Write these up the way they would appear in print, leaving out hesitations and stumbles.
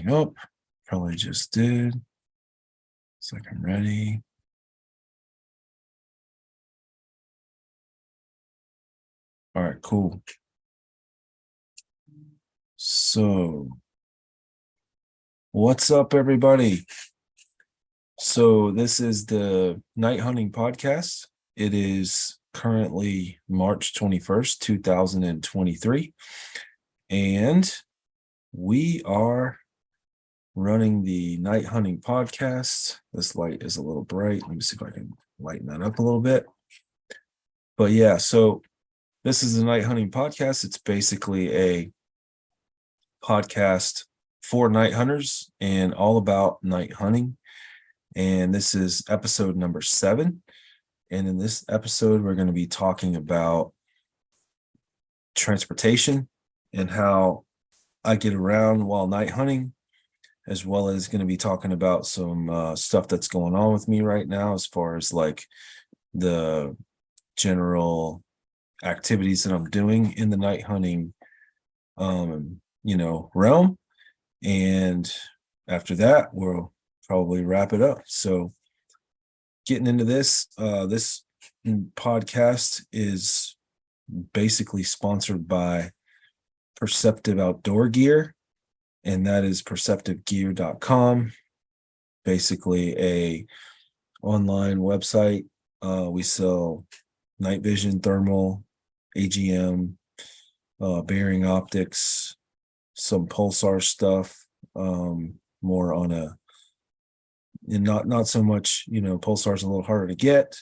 starting up. Probably just did. Looks like I'm ready. All right, cool. So, what's up, everybody? So, this is the Night Hunting Podcast. It is currently March 21st, 2023. And we are running the Night Hunting Podcast. This light is a little bright. Let me see if I can lighten that up a little bit. But yeah, so this is the Night Hunting Podcast. It's basically a podcast for night hunters and all about night hunting. And this is episode number 7. And in this episode, we're going to be talking about transportation and how I get around while night hunting, as well as going to be talking about some stuff that's going on with me right now as far as like the general activities that I'm doing in the night hunting realm. And after that, we'll probably wrap it up. So getting into this podcast is basically sponsored by Perceptive Outdoor Gear, and that is perceptivegear.com. Basically a online website. We sell night vision, thermal, AGM, bearing optics, some pulsar stuff, more on a, and not so much, pulsar's a little harder to get.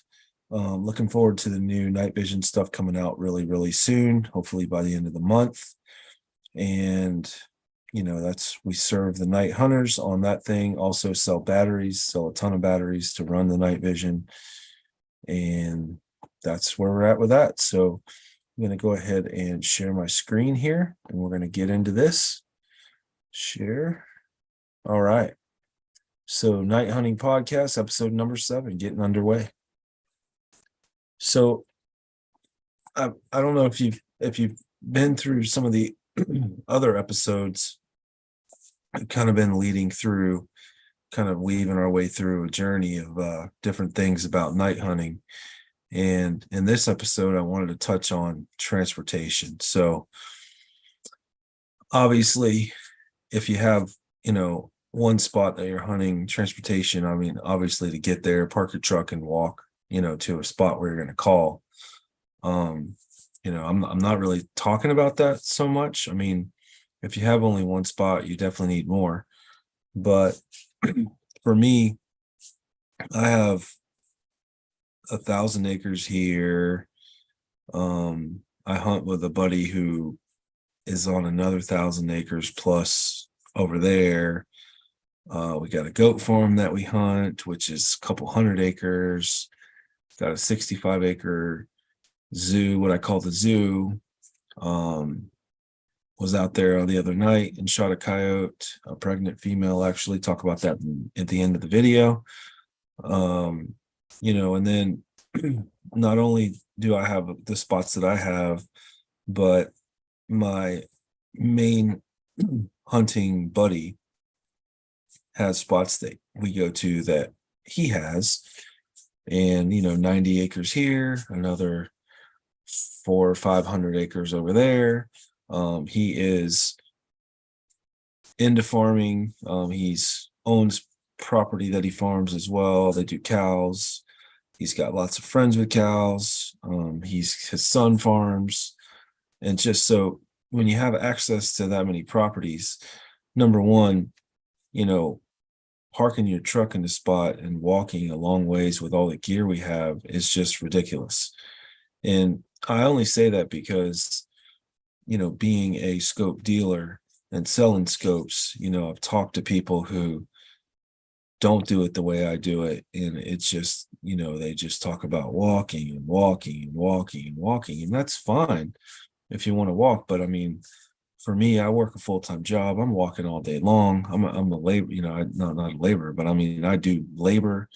Looking forward to the new night vision stuff coming out really, really soon, hopefully by the end of the month. And we serve the night hunters on that thing. Also sell a ton of batteries to run the night vision. And that's where we're at with that. So I'm going to go ahead and share my screen here, and we're going to get into this. Share. All right. So Night Hunting Podcast, episode number 7, getting underway. So I don't know if you've been through some of the other episodes. I've kind of been leading through, kind of weaving our way through a journey of different things about night hunting. And in this episode, I wanted to touch on transportation. So obviously, if you have, one spot that you're hunting, transportation, I mean, obviously to get there, park your truck and walk, to a spot where you're going to call. I'm not really talking about that so much. I mean, if you have only one spot, you definitely need more. But for me, I have 1,000 acres here. I hunt with a buddy who is on another 1,000 acres plus over there. We got a goat farm that we hunt, which is a couple 100 acres. Got a 65-acre zoo, what I call the zoo. Was out there the other night and shot a coyote, a pregnant female, actually. Talk about that at the end of the video. And then not only do I have the spots that I have, but my main hunting buddy has spots that we go to that he has. And, 90 acres here, another 400 or 500 acres over there. He is into farming. He's owns property that he farms as well. They do cows. He's got lots of friends with cows. His son farms. And just so when you have access to that many properties, number one, parking your truck in the spot and walking a long ways with all the gear we have is just ridiculous. And I only say that because, being a scope dealer and selling scopes, I've talked to people who don't do it the way I do it. And it's just, they just talk about walking and walking and walking and walking. And that's fine if you want to walk. But I mean, for me, I work a full-time job. I'm walking all day long. I'm a labor, not a laborer, but I mean, I do labor.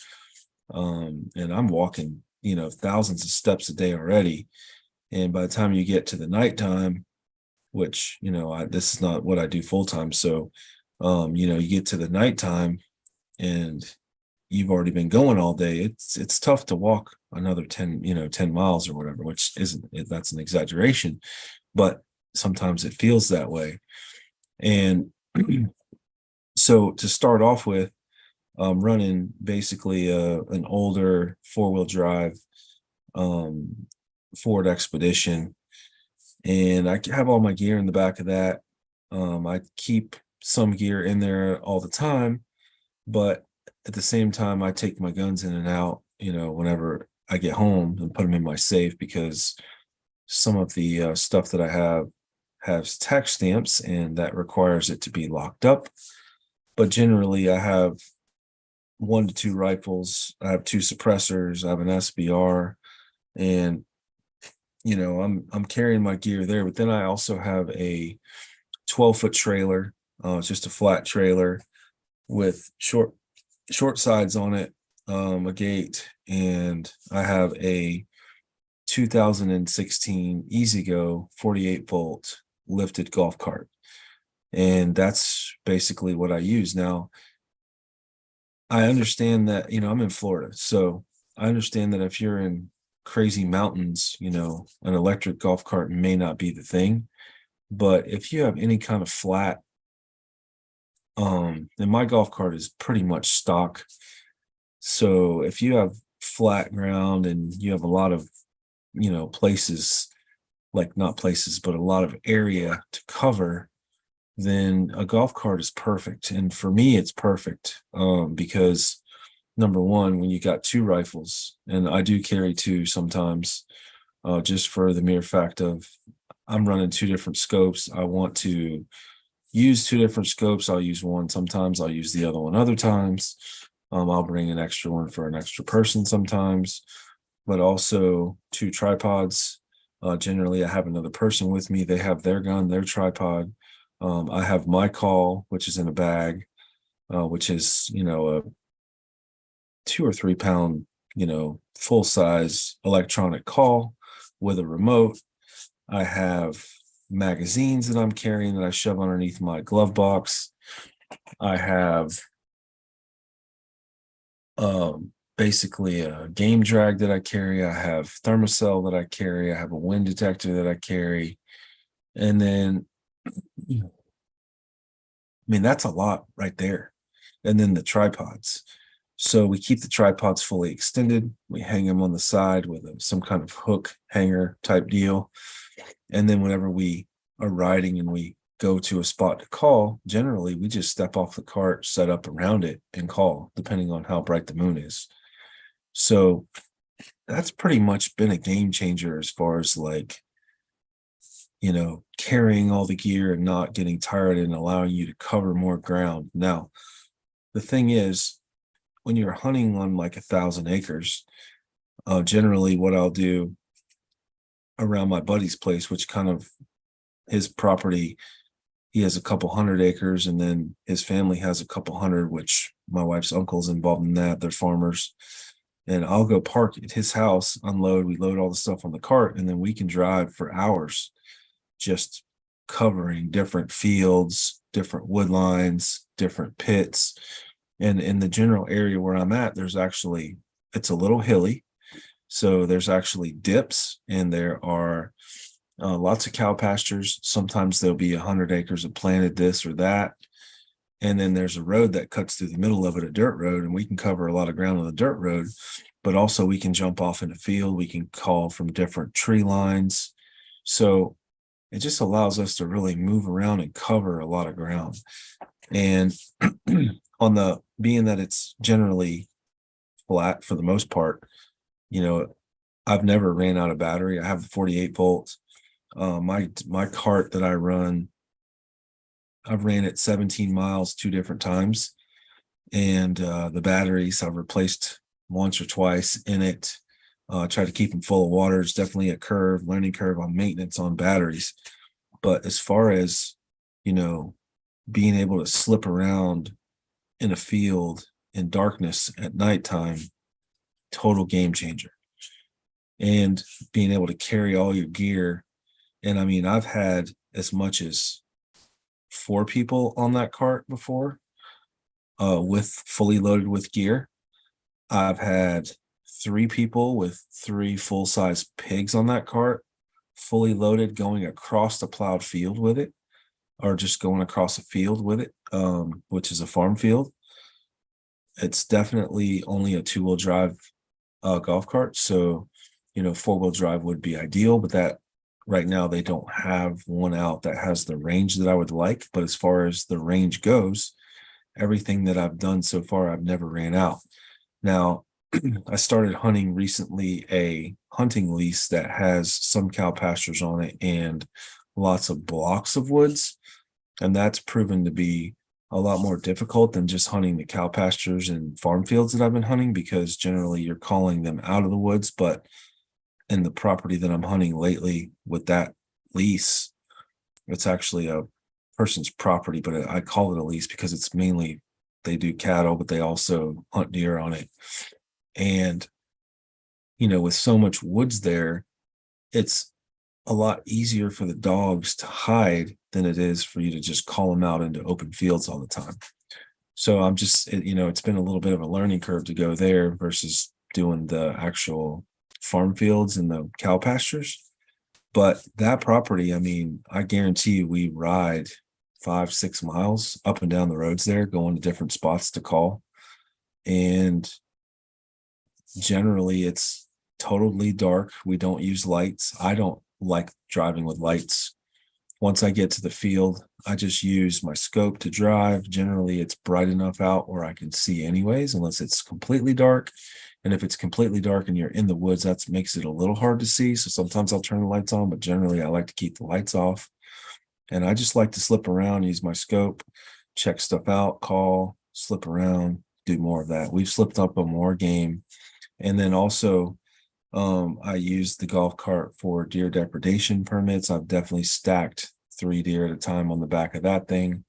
And I'm walking, thousands of steps a day already. And by the time you get to the nighttime, which, this is not what I do full-time. So You get to the nighttime and you've already been going all day. It's tough to walk another 10 miles or whatever, which isn't, that's an exaggeration, but sometimes it feels that way. And so to start off with, running basically an older 4-wheel drive Ford Expedition, and I have all my gear in the back of that. I keep some gear in there all the time, but at the same time, I take my guns in and out, whenever I get home, and put them in my safe, because some of the stuff that I have has tax stamps, and that requires it to be locked up. But generally, I have 1 to 2 rifles. I have 2 suppressors. I have an SBR, and I'm carrying my gear there. But then I also have a 12-foot trailer. It's just a flat trailer with short sides on it, a gate, and I have a 2016 EasyGo 48-volt lifted golf cart, and that's basically what I use now. I understand that, I'm in Florida, so I understand that if you're in crazy mountains, an electric golf cart may not be the thing. But if you have any kind of flat, and my golf cart is pretty much stock. So if you have flat ground and you have a lot of, places, like not places, but a lot of area to cover, then a golf cart is perfect. And for me, it's perfect because number one, when you got 2 rifles, and I do carry 2 sometimes, just for the mere fact of I'm running 2 different scopes. I want to use 2 different scopes. I'll use one. Sometimes I'll use the other one other times. I'll bring an extra one for an extra person sometimes, but also 2 tripods. Generally, I have another person with me. They have their gun, their tripod. I have my call, which is in a bag, which is, a 2 or 3 pound, full size electronic call with a remote. I have magazines that I'm carrying that I shove underneath my glove box. I have basically a game drag that I carry. I have thermocell that I carry. I have a wind detector that I carry. And then, that's a lot right there. And then the tripods. So we keep the tripods fully extended. We hang them on the side with some kind of hook hanger type deal. And then whenever we are riding and we go to a spot to call, generally we just step off the cart, set up around it, and call, depending on how bright the moon is. So that's pretty much been a game changer as far as carrying all the gear and not getting tired and allowing you to cover more ground. Now, the thing is, when you're hunting on 1,000 acres, generally what I'll do around my buddy's place, which kind of his property, he has a couple 100 acres, and then his family has a couple 100, which my wife's uncle's involved in that. They're farmers. And I'll go park at his house, unload, we load all the stuff on the cart, and then we can drive for hours just covering different fields, different wood lines, different pits. And in the general area where I'm at, it's a little hilly. So there's actually dips, and there are lots of cow pastures. Sometimes there'll be 100 acres of planted this or that. And then there's a road that cuts through the middle of it, a dirt road, and we can cover a lot of ground on the dirt road, but also we can jump off in a field. We can call from different tree lines. So it just allows us to really move around and cover a lot of ground. And being that it's generally flat for the most part, I've never ran out of battery. I have the 48 volts. My cart that I run, I've ran it 17 miles 2 different times, and the batteries I've replaced once or twice in it. Try to keep them full of water. It's definitely a learning curve on maintenance on batteries. But as far as, being able to slip around in a field in darkness at nighttime, total game changer. And being able to carry all your gear. And I've had as much as 4 people on that cart before, with fully loaded with gear. I've had 3 people with 3 full-size pigs on that cart, fully loaded, going across the plowed field with it, or just going across a field with it, which is a farm field. It's definitely only a 2-wheel drive golf cart, so 4-wheel drive would be ideal, but that right now they don't have one out that has the range that I would like. But as far as the range goes, everything that I've done so far, I've never ran out. Now, I started hunting recently a hunting lease that has some cow pastures on it and lots of blocks of woods. And that's proven to be a lot more difficult than just hunting the cow pastures and farm fields that I've been hunting, because generally you're calling them out of the woods. But in the property that I'm hunting lately with that lease, it's actually a person's property, but I call it a lease because it's mainly, they do cattle, but they also hunt deer on it. And, with so much woods there, it's a lot easier for the dogs to hide than it is for you to just call them out into open fields all the time. So I'm just, it's been a little bit of a learning curve to go there versus doing the actual farm fields and the cow pastures. But that property, I mean, I guarantee you we ride 5-6 miles up and down the roads there, going to different spots to call. And generally it's totally dark. We don't use lights. I don't like driving with lights. Once I get to the field, I just use my scope to drive. Generally, it's bright enough out where I can see anyways, unless it's completely dark. And if it's completely dark and you're in the woods, that makes it a little hard to see. So sometimes I'll turn the lights on, but generally I like to keep the lights off. And I just like to slip around, use my scope, check stuff out, call, slip around, do more of that. We've slipped up on more game. And then also, I use the golf cart for deer depredation permits. I've definitely stacked 3 deer at a time on the back of that thing.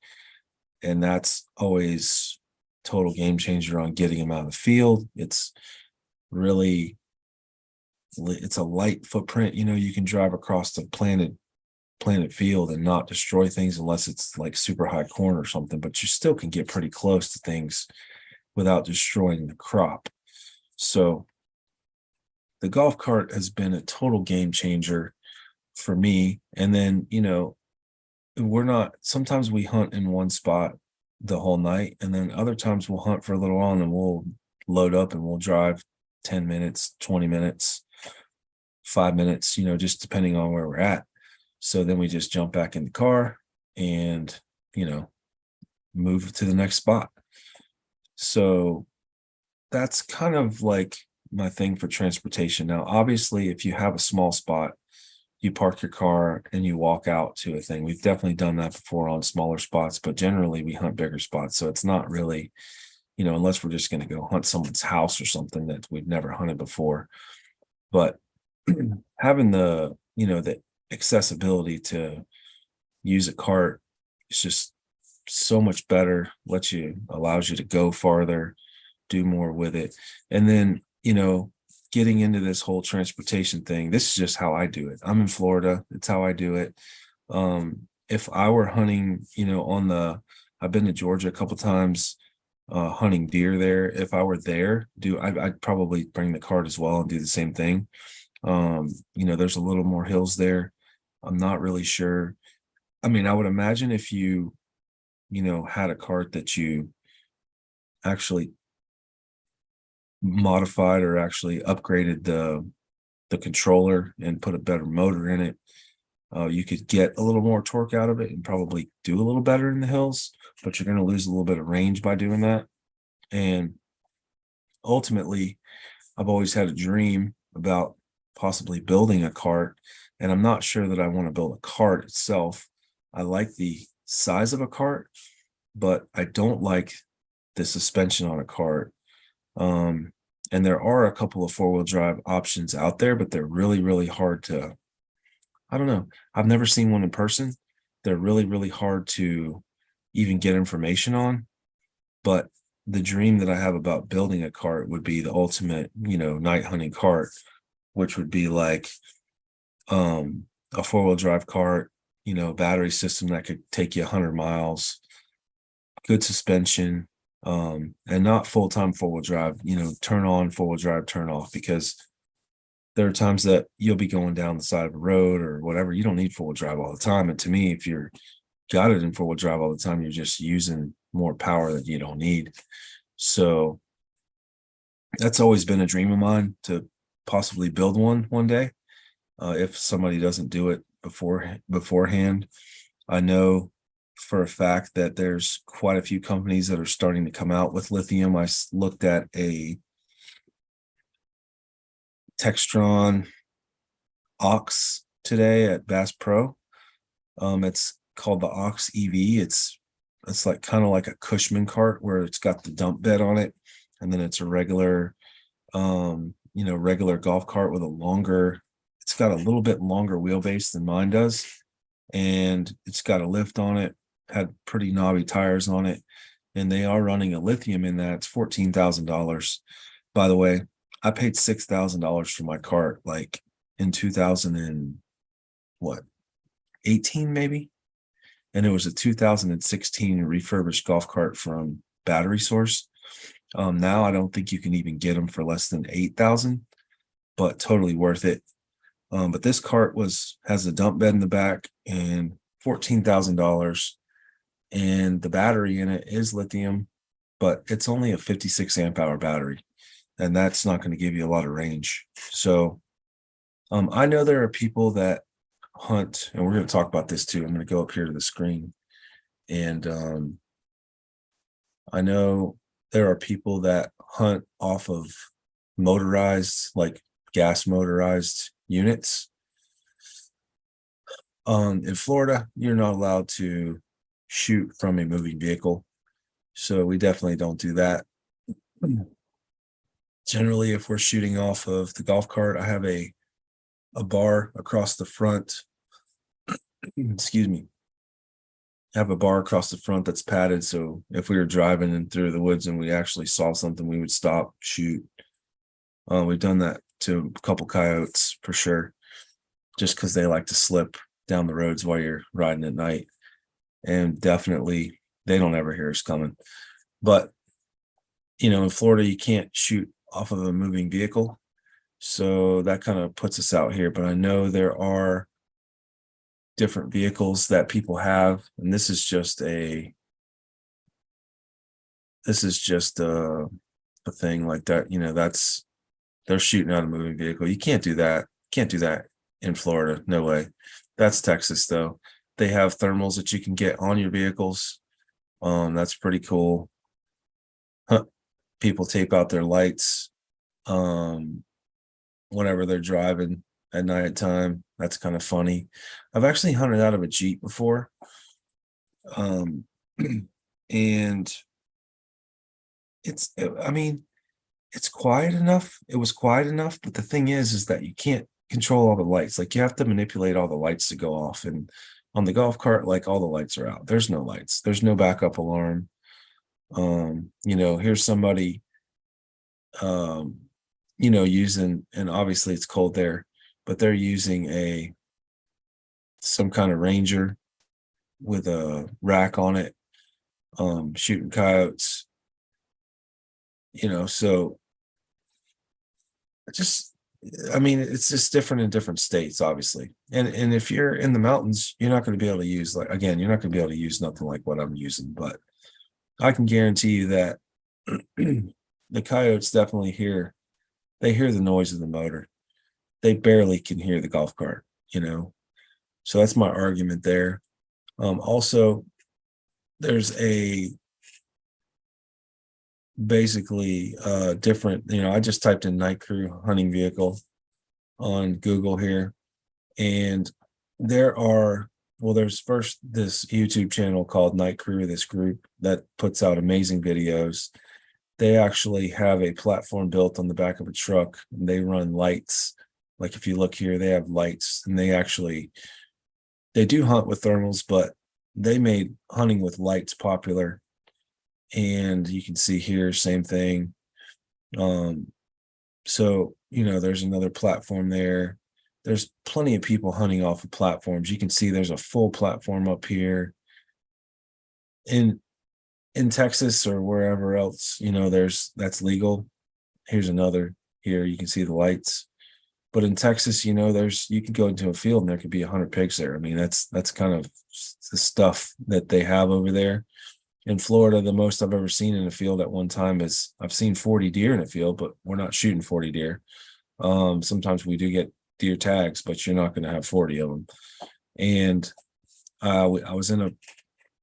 And that's always total game changer on getting them out of the field. It's a light footprint. You can drive across the planted field and not destroy things unless it's like super high corn or something, but you still can get pretty close to things without destroying the crop. So the golf cart has been a total game changer for me. And then, sometimes we hunt in one spot the whole night, and then other times we'll hunt for a little while and then we'll load up and we'll drive 10 minutes, 20 minutes, 5 minutes, just depending on where we're at. So then we just jump back in the car and, move to the next spot. So that's kind of like my thing for transportation. Now, obviously, if you have a small spot, you park your car and you walk out to a thing. We've definitely done that before on smaller spots, but generally we hunt bigger spots. So it's not really, unless we're just going to go hunt someone's house or something that we've never hunted before. But having the accessibility to use a cart is just so much better. Allows you to go farther, do more with it. And then, getting into this whole transportation thing, this is just how I do it. I'm in Florida. It's how I do it. If I were hunting, I've been to Georgia a couple times, hunting deer there. If I were there, I'd probably bring the cart as well and do the same thing. There's a little more hills there. I'm not really sure. I mean, I would imagine if you had a cart that you actually modified or actually upgraded the controller and put a better motor in it, you could get a little more torque out of it and probably do a little better in the hills, but you're going to lose a little bit of range by doing that. And ultimately, I've always had a dream about possibly building a cart, and I'm not sure that I want to build a cart itself. I like the size of a cart, but I don't like the suspension on a cart. And there are a couple of 4-wheel drive options out there, but they're really, really hard to, I don't know. I've never seen one in person. They're really, really hard to even get information on. But the dream that I have about building a cart would be the ultimate, night hunting cart, which would be like a 4-wheel drive cart battery system that could take you 100 miles, good suspension, and not full-time four-wheel drive, turn on, four-wheel drive, turn off, because there are times that you'll be going down the side of a road or whatever. You don't need four-wheel drive all the time. And to me, if you're got it in four-wheel drive all the time, you're just using more power that you don't need. So that's always been a dream of mine, to possibly build one day. If somebody doesn't do it beforehand. I know for a fact that there's quite a few companies that are starting to come out with lithium. I looked at a Textron Ox today at Bass Pro. It's called the Ox EV. It's like kind of like a Cushman cart, where it's got the dump bed on it, and then it's a regular regular golf cart with it's got a little bit longer wheelbase than mine does, and it's got a lift on it, had pretty knobby tires on it, and they are running a lithium in that. It's $14,000. By the way, I paid $6,000 for my cart like in 2018 maybe, and it was a 2016 refurbished golf cart from Battery Source. Now I don't think you can even get them for less than 8,000, but totally worth it. But this cart has a dump bed in the back and $14,000, and the battery in it is lithium, but it's only a 56 amp hour battery, and that's not going to give you a lot of range. So I know there are people that hunt, and we're going to talk about this too. I'm going to go up here to the screen, and I know there are people that hunt off of motorized, like gas motorized units. In Florida, you're not allowed to shoot from a moving vehicle, so we definitely don't do that. Generally, if we're shooting off of the golf cart, I have a bar across the front. Excuse me. I have a bar across the front that's padded, so if we were driving in through the woods and we actually saw something, we would stop, shoot. We've done that to a couple coyotes for sure, just because they like to slip down the roads while you're riding at night, and definitely they don't ever hear us coming. But in Florida, you can't shoot off of a moving vehicle, so that kind of puts us out here. But I know there are different vehicles that people have, and this is just a thing like that. They're shooting out a moving vehicle. You can't do that. Can't do that in Florida. No way. That's Texas, though. They have thermals that you can get on your vehicles. That's pretty cool. People tape out their lights whenever they're driving at night at time. That's kind of funny. I've actually hunted out of a Jeep before. And it's quiet enough. It was quiet enough, but the thing is that you can't control all the lights. Like, you have to manipulate all the lights to go off. And on the golf cart, like, all the lights are out. There's no lights. There's no backup alarm. Here's somebody, using, and obviously it's cold there, but they're using some kind of Ranger with a rack on it, shooting coyotes, so it's just different in different states, obviously. And if you're in the mountains, you're not going to be able to use, like, again, you're not going to be able to use nothing like what I'm using, but I can guarantee you that the coyotes definitely hear the noise of the motor. They barely can hear the golf cart, so that's my argument there. Also, there's basically different, I just typed in Night Crew hunting vehicle on Google here, and there's first this YouTube channel called Night Crew, this group that puts out amazing videos. They actually have a platform built on the back of a truck, and they run lights. Like, if you look here, they have lights, and they do hunt with thermals, but they made hunting with lights popular. And you can see here, same thing. So, there's another platform there. there's plenty of people hunting off of platforms. You can see there's a full platform up here in Texas or wherever else, that's legal. Here's another here. You can see the lights. But in Texas, you could go into a field and there could be 100 pigs there. I mean, that's kind of the stuff that they have over there. In Florida, the most I've ever seen in a field at one time is I've seen 40 deer in a field, but we're not shooting 40 deer. Sometimes we do get deer tags, but you're not going to have 40 of them. And I was in a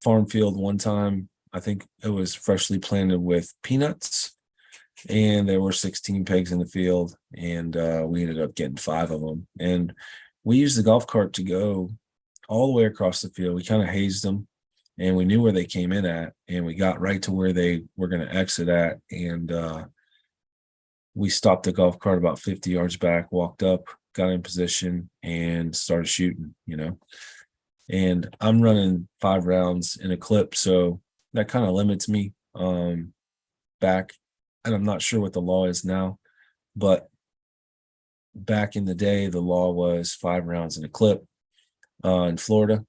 farm field one time. I think it was freshly planted with peanuts, and there were 16 pigs in the field, and we ended up getting 5 of them. And we used the golf cart to go all the way across the field. We kind of hazed them, and we knew where they came in at, and we got right to where they were going to exit at. And we stopped the golf cart about 50 yards back, walked up, got in position, and started shooting, And I'm running 5 rounds in a clip, so that kind of limits me back. And I'm not sure what the law is now, but back in the day, the law was 5 rounds in a clip in Florida.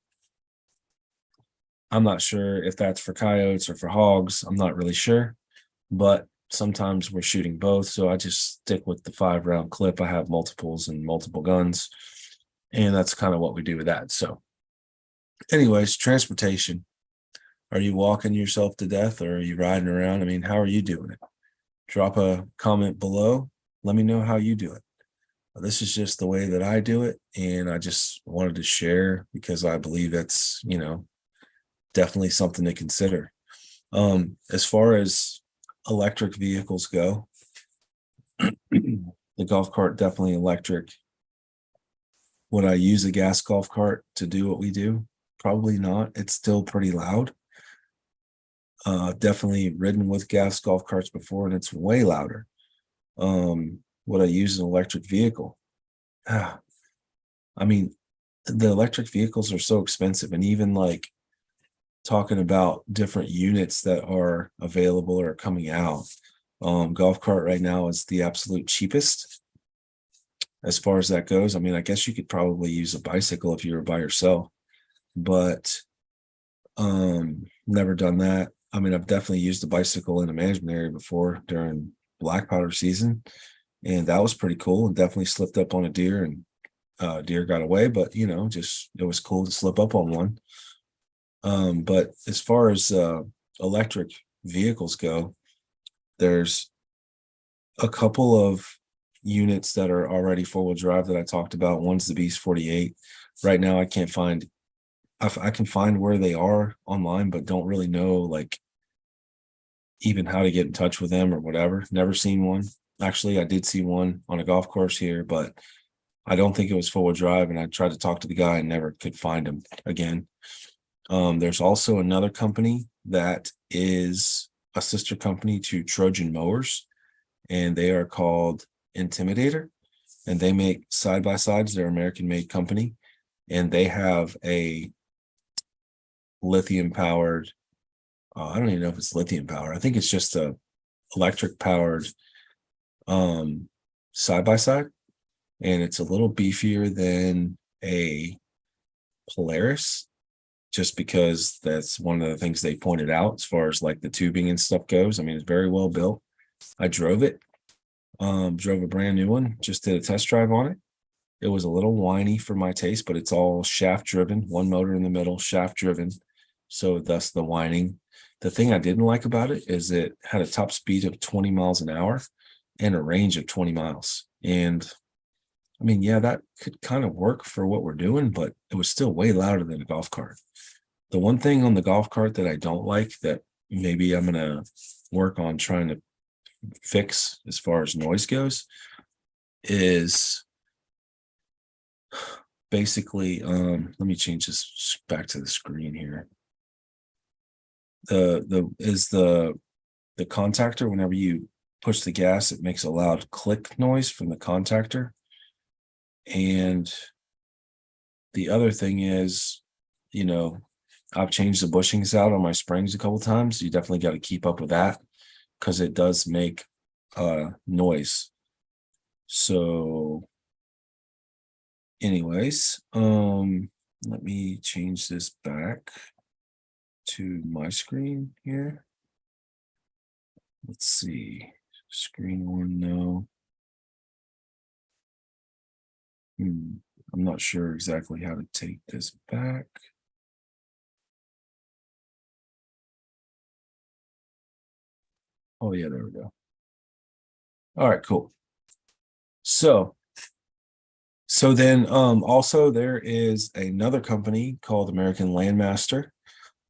I'm not sure if that's for coyotes or for hogs. I'm not really sure, but sometimes we're shooting both. So I just stick with the 5-round clip. I have multiples and multiple guns, and that's kind of what we do with that. So anyways, transportation. Are you walking yourself to death, or are you riding around? I mean, how are you doing it? Drop a comment below. Let me know how you do it. This is just the way that I do it, and I just wanted to share because I believe that's, definitely something to consider. As far as electric vehicles go, the golf cart definitely electric. Would I use a gas golf cart to do what we do? Probably not. It's still pretty loud. Definitely ridden with gas golf carts before, and it's way louder. Would I use an electric vehicle? I mean, the electric vehicles are so expensive, and even like talking about different units that are available or coming out, golf cart right now is the absolute cheapest as far as that goes. I mean, I guess you could probably use a bicycle if you were by yourself, but never done that. I mean, I've definitely used a bicycle in a management area before during black powder season, and that was pretty cool, and definitely slipped up on a deer, and deer got away, but just it was cool to slip up on one. But as far as electric vehicles go, there's a couple of units that are already 4-wheel drive that I talked about. One's the Beast 48. Right now, I can't find. I can find where they are online, but don't really know like even how to get in touch with them or whatever. Never seen one. Actually, I did see one on a golf course here, but I don't think it was 4-wheel drive. And I tried to talk to the guy and never could find him again. There's also another company that is a sister company to Trojan Mowers, and they are called Intimidator, and they make side-by-sides. They're an American-made company, and they have a lithium powered, I don't even know if it's lithium powered. I think it's just a electric powered side-by-side, and it's a little beefier than a Polaris, just because that's one of the things they pointed out as far as like the tubing and stuff goes. I mean, it's very well built. I drove it, drove a brand new one, just did a test drive on it. It was a little whiny for my taste, but it's all shaft driven, one motor in the middle, shaft driven. So thus the whining. The thing I didn't like about it is it had a top speed of 20 miles an hour and a range of 20 miles. And I mean, yeah, that could kind of work for what we're doing, but it was still way louder than a golf cart. The one thing on the golf cart that I don't like, that maybe I'm going to work on trying to fix as far as noise goes, is basically, let me change this back to the screen here. The contactor, whenever you push the gas, it makes a loud click noise from the contactor. And the other thing is, I've changed the bushings out on my springs a couple times. You definitely got to keep up with that because it does make noise. So anyways, let me change this back to my screen here. Let's see, screen one, no. I'm not sure exactly how to take this back. Oh yeah, there we go. All right, cool. So then also there is another company called American Landmaster.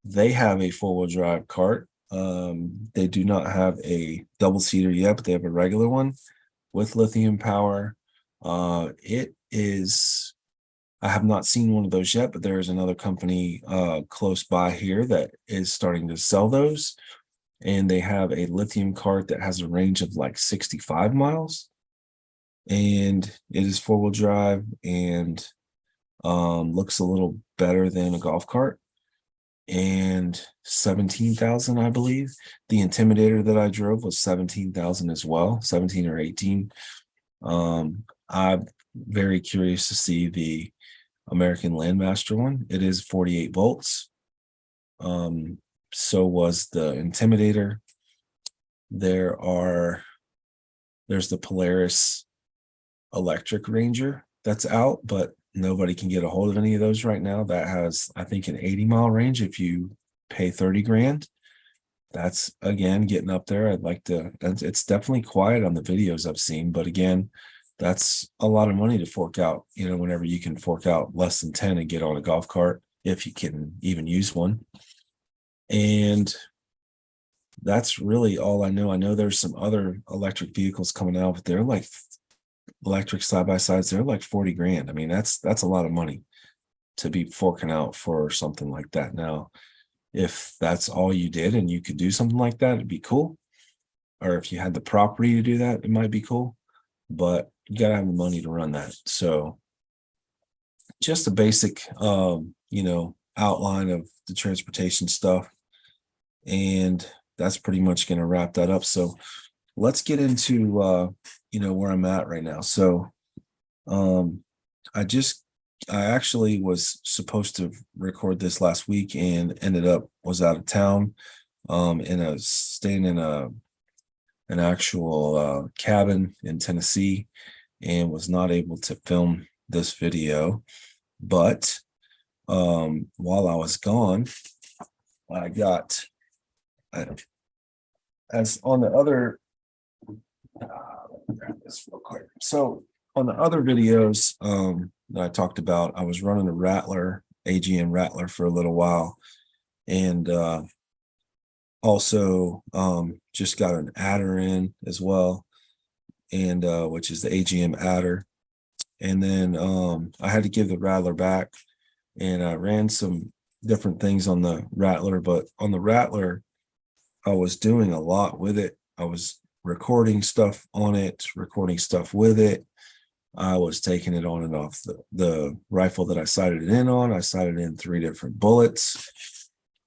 They have a four-wheel drive cart. They do not have a double seater yet, but they have a regular one with lithium power. It is, I have not seen one of those yet, but there is another company close by here that is starting to sell those. And they have a lithium cart that has a range of like 65 miles. And it is four-wheel drive and looks a little better than a golf cart. And 17,000, I believe. The Intimidator that I drove was 17,000 as well, 17 or 18. I'm very curious to see the American Landmaster one. It is 48 volts. So was the Intimidator. There's the Polaris Electric Ranger that's out, but nobody can get a hold of any of those right now. That has, I think, an 80-mile range if you pay 30 grand. That's, again, getting up there. I'd like to, it's definitely quiet on the videos I've seen, but again, that's a lot of money to fork out, whenever you can fork out less than 10 and get on a golf cart, if you can even use one. And that's really all I know. I know there's some other electric vehicles coming out, but they're like electric side-by-sides. They're like 40 grand. I mean, that's a lot of money to be forking out for something like that. Now, if that's all you did and you could do something like that, it'd be cool. Or if you had the property to do that, it might be cool. But you gotta have the money to run that. So just a basic outline of the transportation stuff. And that's pretty much going to wrap that up. So let's get into where I'm at right now. So I actually was supposed to record this last week and was out of town, staying in an actual cabin in Tennessee, and was not able to film this video. But while I was gone, I got, as on the other, grab this real quick. So on the other videos that I talked about, I was running a Rattler, AGM Rattler, for a little while, and also just got an adder in as well, and which is the AGM adder. And then I had to give the Rattler back, and I ran some different things on the Rattler, but on the Rattler, I was doing a lot with it. I was recording stuff on it, recording stuff with it. I was taking it on and off the rifle that I sighted it in on. I sighted in 3 different bullets.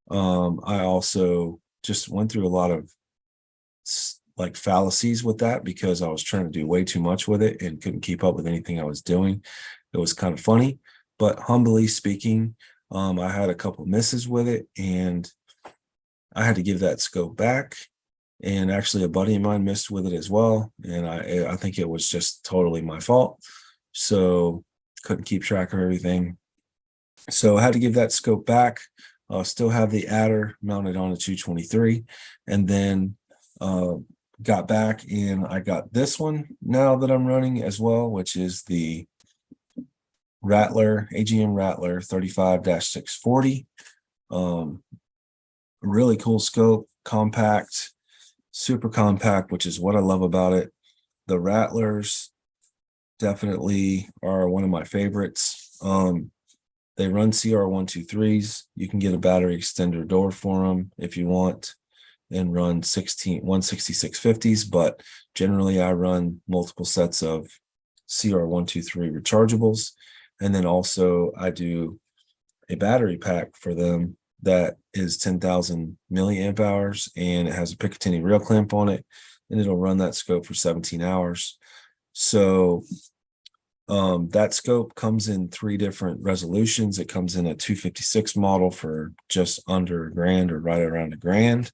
I also just went through a lot of like fallacies with that, because I was trying to do way too much with it and couldn't keep up with anything I was doing. It was kind of funny, but humbly speaking, I had a couple misses with it, and I had to give that scope back. And actually a buddy of mine missed with it as well, and I think it was just totally my fault. So couldn't keep track of everything. So I had to give that scope back. Still have the adder mounted on a 223, and then got back, and I got this one now that I'm running as well, which is the Rattler, AGM Rattler 35-640. Really cool scope, compact, super compact, which is what I love about it. The Rattlers definitely are one of my favorites. They run CR123s. You can get a battery extender door for them if you want, and run 16650s, but generally I run multiple sets of CR123 rechargeables. And then also I do a battery pack for them that is 10,000 milliamp hours, and it has a Picatinny rail clamp on it, and it'll run that scope for 17 hours. So That scope comes in 3 different resolutions. It comes in a 256 model for just under $1,000 or right around $1,000.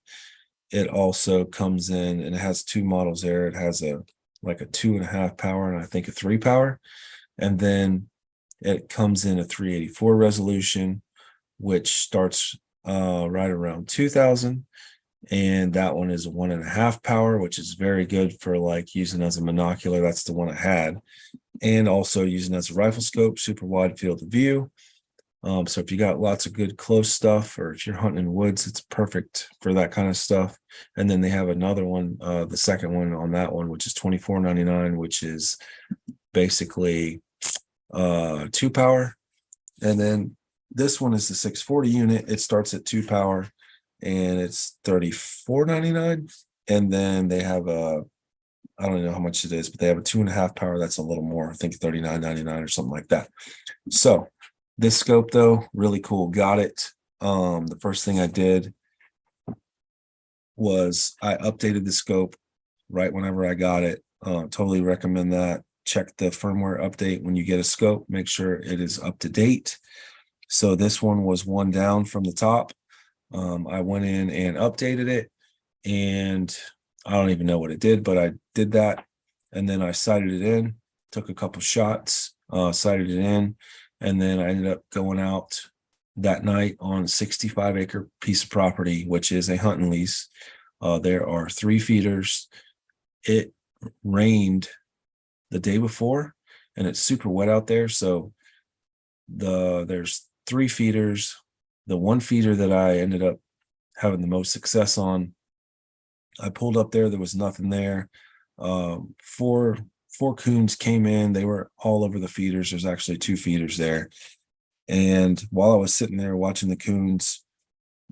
It also comes in, and it has 2 models there. It has a 2.5 power and I think a 3 power. And then it comes in a 384 resolution, which starts right around 2,000. And that one is a 1.5 power, which is very good for like using as a monocular. That's the one I had. And also using as a rifle scope, super wide field of view. So if you got lots of good close stuff, or if you're hunting in woods, it's perfect for that kind of stuff. And then they have another one, the second one on that one, which is $24.99, which is basically 2 power. And then this one is the 640 unit. It starts at 2 power and it's $34.99. And then they have I don't know how much it is, but they have a 2.5 power that's a little more, I think $39.99 or something like that. So this scope though, really cool. Got it. The first thing I did was I updated the scope right whenever I got it. Totally recommend that. Check the firmware update when you get a scope, make sure it is up to date. So this one was one down from the top. I went in and updated it, and I don't even know what it did, but I did that. And then I sighted it in, took a couple shots, sighted it in, and then I ended up going out that night on a 65-acre piece of property, which is a hunting lease. There are 3 feeders. It rained the day before, and it's super wet out there. So there's 3 feeders. The one feeder that I ended up having the most success on, I pulled up there. There was nothing there. Four coons came in. They were all over the feeders. There's actually 2 feeders there. And while I was sitting there watching the coons,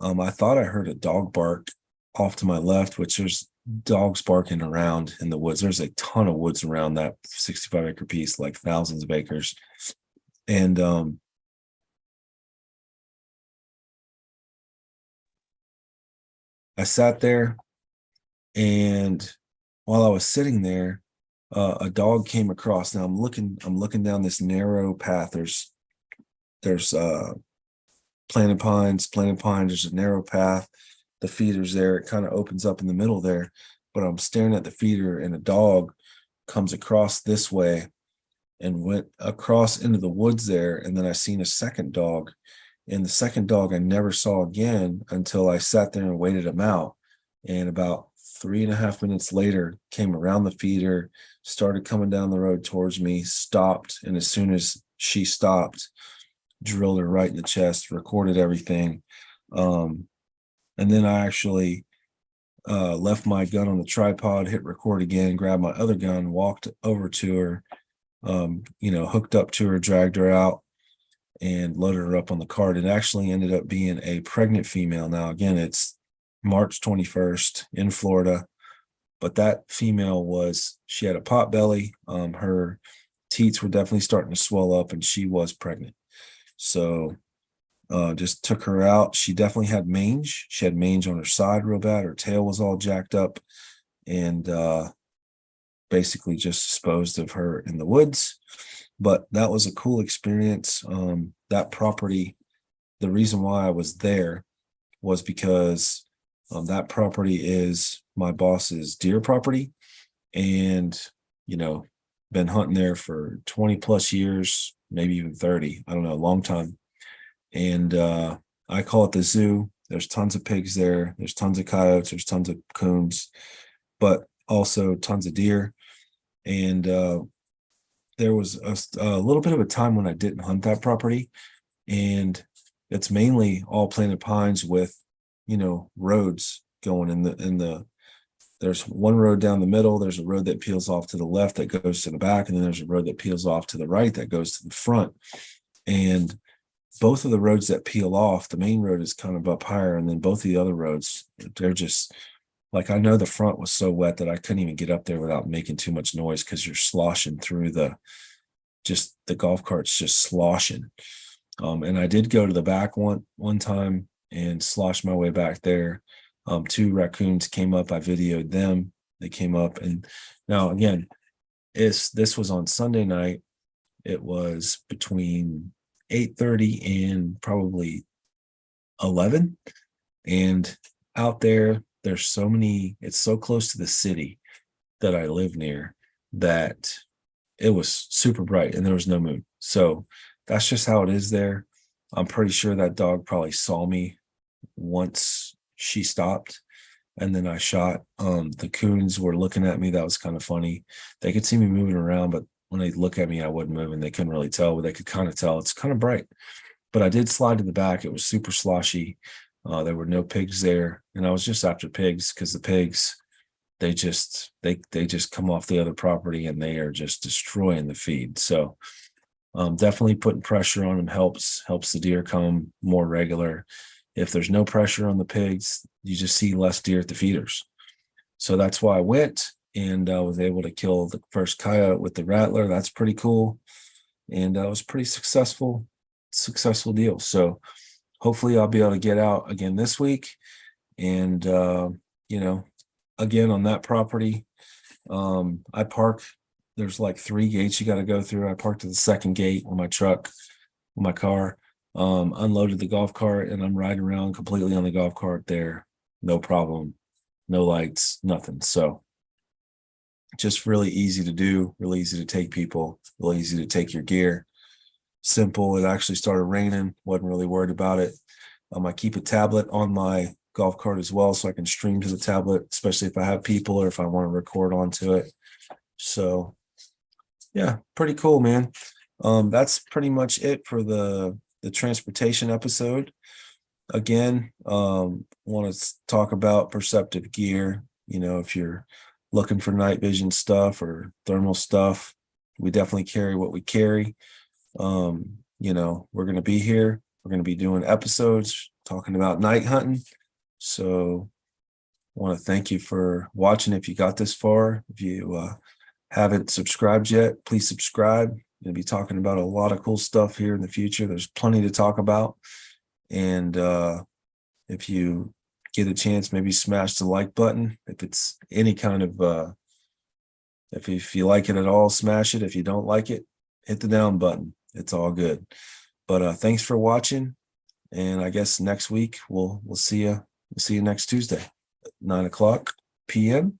I thought I heard a dog bark off to my left, which there's dogs barking around in the woods. There's a ton of woods around that 65-acre piece, like thousands of acres. And I sat there, and while I was sitting there, a dog came across. Now I'm looking down this narrow path. There's planted pines. There's a narrow path. The feeder's there. It kind of opens up in the middle there, but I'm staring at the feeder, and a dog comes across this way and went across into the woods there. And then I seen a second dog, and the second dog I never saw again until I sat there and waited him out. And about 3.5 minutes later, came around the feeder, started coming down the road towards me, stopped. And as soon as she stopped, drilled her right in the chest, recorded everything. And then I actually left my gun on the tripod, hit record again, grabbed my other gun, walked over to her, hooked up to her, dragged her out, and loaded her up on the cart. It actually ended up being a pregnant female. Now, again, it's March 21st in Florida, but that female she had a pot belly. Her teats were definitely starting to swell up, and she was pregnant. So just took her out. She definitely had mange. She had mange on her side real bad. Her tail was all jacked up, and basically just disposed of her in the woods. But that was a cool experience. That property, the reason why I was there was because that property is my boss's deer property, and been hunting there for 20 plus years, maybe even 30. I don't know, a long time. And I call it the zoo. There's tons of pigs there. There's tons of coyotes. There's tons of coons, but also tons of deer. And there was a little bit of a time when I didn't hunt that property, and it's mainly all planted pines with, roads going in the. There's one road down the middle. There's a road that peels off to the left that goes to the back, and then there's a road that peels off to the right that goes to the front. And both of the roads that peel off, the main road is kind of up higher, and then both of the other roads, they're just like, I know the front was so wet that I couldn't even get up there without making too much noise, because you're sloshing through the golf cart's just sloshing. And I did go to the back one time and slosh my way back there. 2 raccoons came up. I videoed them. They came up, and now again, this was on Sunday night. It was between 8:30 and probably 11. And out there, there's so many, it's so close to the city that I live near that it was super bright and there was no moon. So that's just how it is there. I'm pretty sure that dog probably saw me once she stopped and then I shot. The coons were looking at me. That was kind of funny. They could see me moving around, but when they look at me, I wasn't moving. They couldn't really tell, but they could kind of tell it's kind of bright. But I did slide to the back. It was super sloshy. There were no pigs there, and I was just after pigs because the pigs, they just come off the other property and they are just destroying the feed. So definitely putting pressure on them helps the deer come more regular. If there's no pressure on the pigs, you just see less deer at the feeders. So that's why I went and I was able to kill the first coyote with the rattler. That's pretty cool. And it was pretty successful deal. So hopefully I'll be able to get out again this week. And, again, on that property, I park, there's like 3 gates you got to go through. I parked at the second gate with my truck, with my car, unloaded the golf cart, and I'm riding around completely on the golf cart there. No problem. No lights, nothing. So just really easy to do, really easy to take people, really easy to take your gear. Simple. It actually started raining. Wasn't really worried about it. I keep a tablet on my golf cart as well, so I can stream to the tablet, especially if I have people or if I want to record onto it. So yeah, pretty cool, man. That's pretty much it for the transportation episode. Again, want to talk about Perceptive gear. If you're looking for night vision stuff or thermal stuff, we definitely carry what we carry. We're going to be here. We're going to be doing episodes talking about night hunting. So I want to thank you for watching. If you got this far, if you haven't subscribed yet, please subscribe. I'm going to be talking about a lot of cool stuff here in the future. There's plenty to talk about. And if you get a chance, maybe smash the like button. If it's any kind of, if you like it at all, smash it. If you don't like it, hit the down button. It's all good. But thanks for watching. And I guess next week we'll see you. We'll see you next Tuesday, 9:00 p.m.